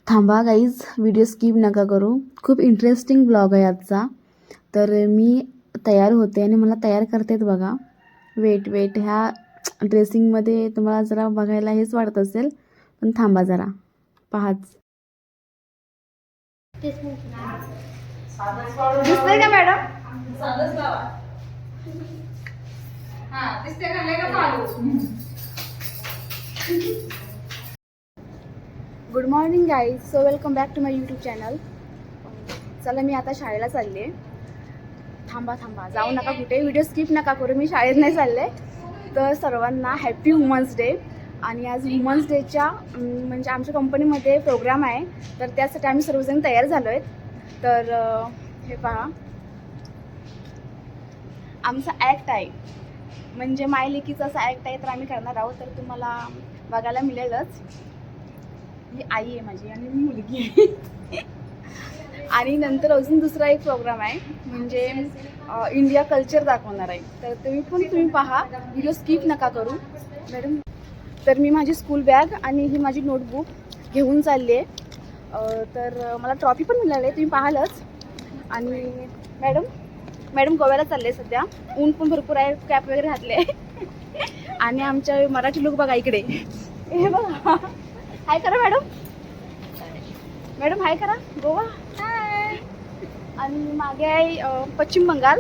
थांबा guys, video skip नका करू. खूप इंटरेस्टिंग ब्लॉग आहे आजचा. तर मी तयार होते आणि मला तयार करतेत बघा. वेट ह्या ड्रेसिंगमध्ये तुम्हाला जरा बघायला हेच वाटत असेल, पण थांबा जरा पाहाच. दिसतंय का madam? Good morning guys, so welcome back to my YouTube channel. चला मी आता शाळेला चालली आहे. थांबा जाऊ नका कुठे, व्हिडिओ स्किप नका करू. मी शाळेत नाही चालले. तर सर्वांना हॅपी वुमन्स डे. आणि आज वुमन्स डेच्या म्हणजे आमच्या कंपनीमध्ये प्रोग्राम आहे, तर त्यासाठी आम्ही सर्वजण तयार झालो आहेत. तर हे पहा, आमचा ॲक्ट आहे, म्हणजे मायलेकीचा असा ॲक्ट आहे, तर आम्ही करणार आहोत. तर तुम्हाला बघायला मिळेलच. ही आई आहे माझी आणि मी मुलगी आहे. आणि नंतर अजून दुसरा एक प्रोग्राम आहे, म्हणजे इंडिया कल्चर दाखवणार आहे. तर तुम्ही पहा, व्हिडिओ स्किप नका करू. मॅडम, तर मी माझी स्कूल बॅग आणि ही माझी नोटबुक घेऊन चालली आहे. तर मला ट्रॉफी पण मिळाली आहे, तुम्ही पाहालच. आणि मॅडम गोव्याला चालले सध्या. ऊन पण भरपूर आहे, कॅप वगैरे घातले आहे. आणि आमच्या मराठी लोक बघा इकडे, हे बघा. हाय करा मॅडम हाय करा. गोवा हाय. आणि मागे आहे पश्चिम बंगाल.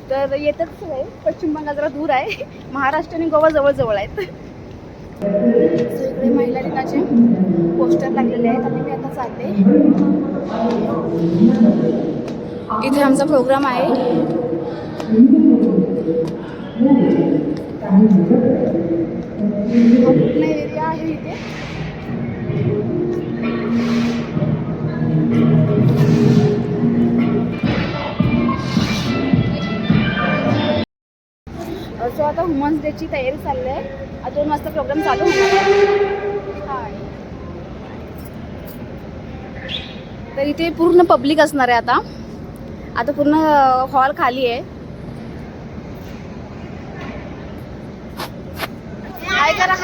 तर येतच आहे. पश्चिम बंगाल जरा दूर आहे, महाराष्ट्र आणि गोवा जवळ आहेत. इकडे महिला दिनाचे पोस्टर लागलेले आहेत आणि मी आता चालते. इथे आमचा प्रोग्राम आहे. हा पूर्ण एरिया आहे इथे. सो आता वुमन्स डेची तयारी चालली आहे. 2 वाजता प्रोग्राम चालू होणार. तर इथे पूर्ण पब्लिक असणार आहे. आता पूर्ण हॉल खाली आहे. हाय करा.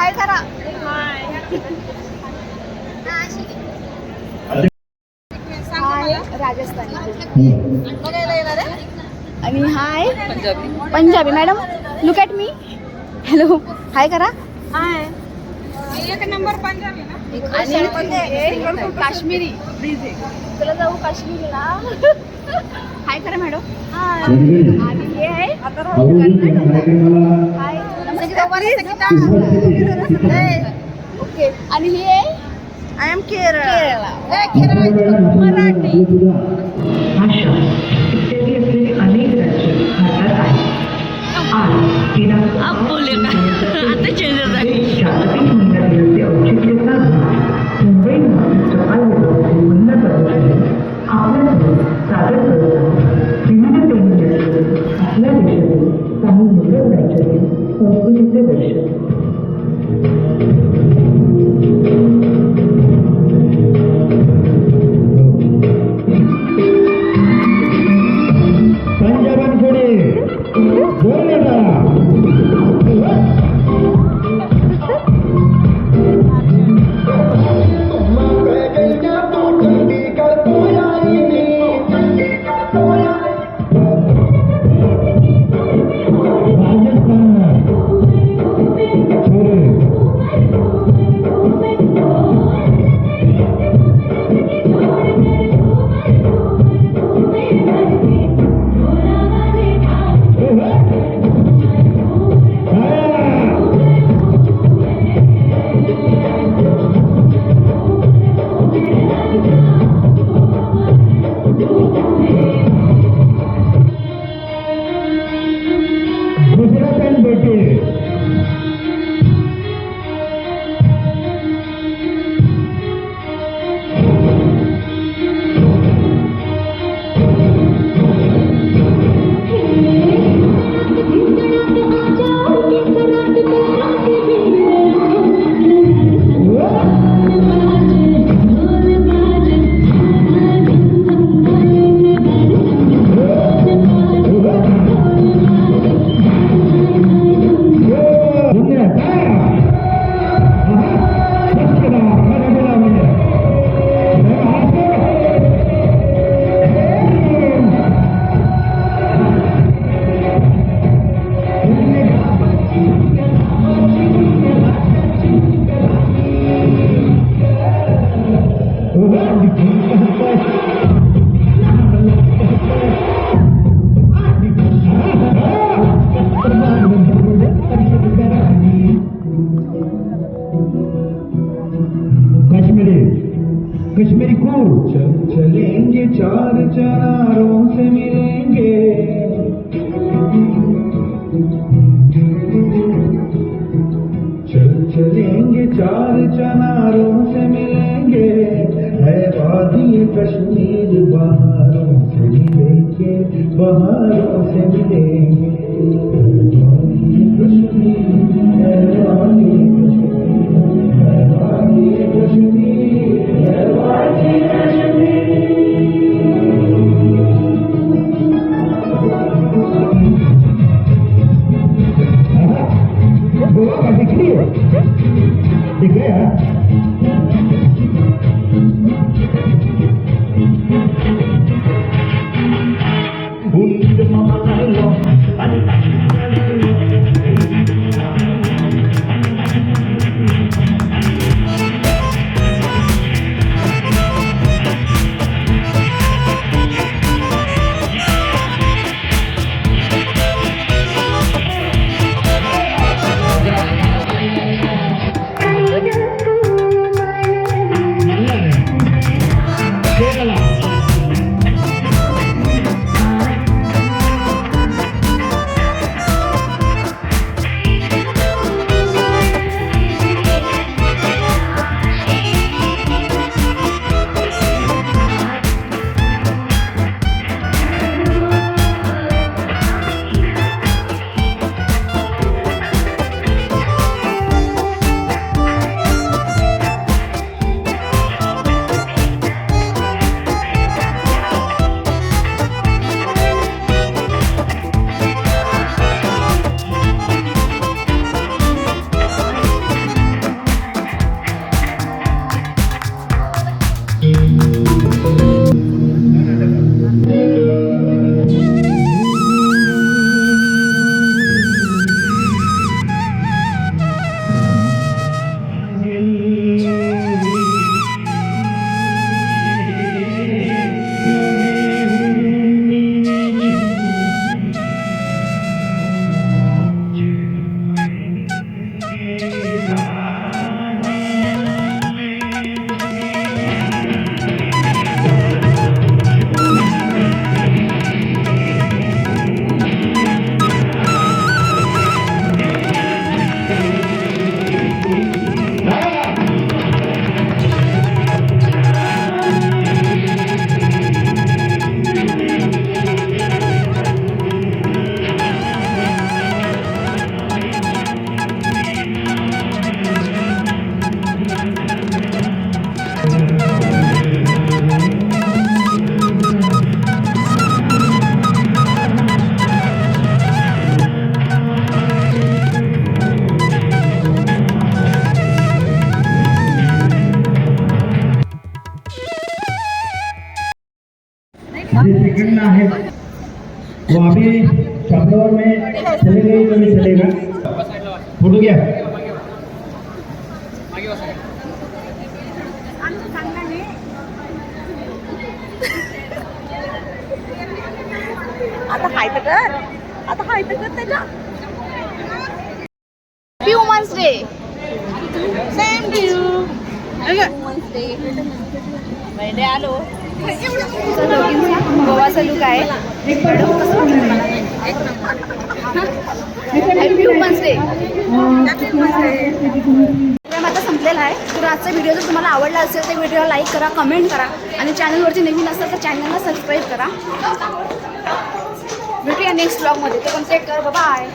हाय राजस्थानी आणि hi Punjabi. Madam look at me. Hello, hi करा. हाय. एक नंबर पंजाबी ना. आणि काश्मीरी. चला जाऊ काश्मीरला. हाय करा मॅडम. हाय. आणि हे आहे हाय. ओके. आणि हे आहे आय एम केरळ. मराठी. अनेक राज्य भारतात आहेत. आप बोले का आता चेंज झाली. जागतिक महिला दिनाचे औचित्य साधून मुंबई महाराष्ट्र महिला प्रदर्शनी आपल्यासमोर सादर करत आहे. विविधतेने आपल्या देशातील काही मुलं राज्यातील संस्कृतीचे दर्शन. कश्मीरी को चलेंगे चार चनारों से मिलेंगे चलेंगे चार चनारों से मिलेंगे है वादी कश्मीर बहारों से मिलेंगे बहारों से मिलेंगे कश्मीर है वादी कश्मीर है वादी कश्मीर है वादी गोवा का दिख रही है दिख गया सेकंड है वो अभी फ्लावर में चले गए तो नहीं चलेगा फोटो गया आता हाय तर कर त्याच्या happy women's day same to you women's day birthday आलो गोवाचा लुक आहे हॅपी वुमन्स डे आता संपलेला आहे तर आजचा व्हिडिओ जर तुम्हाला आवडला असेल तर व्हिडिओला लाईक करा कमेंट करा आणि चॅनलवरती नवीन असेल तर चॅनलला सबस्क्राईब करा भेटूया नेक्स्ट ब्लॉगमध्ये ते पण टेक कर बाय.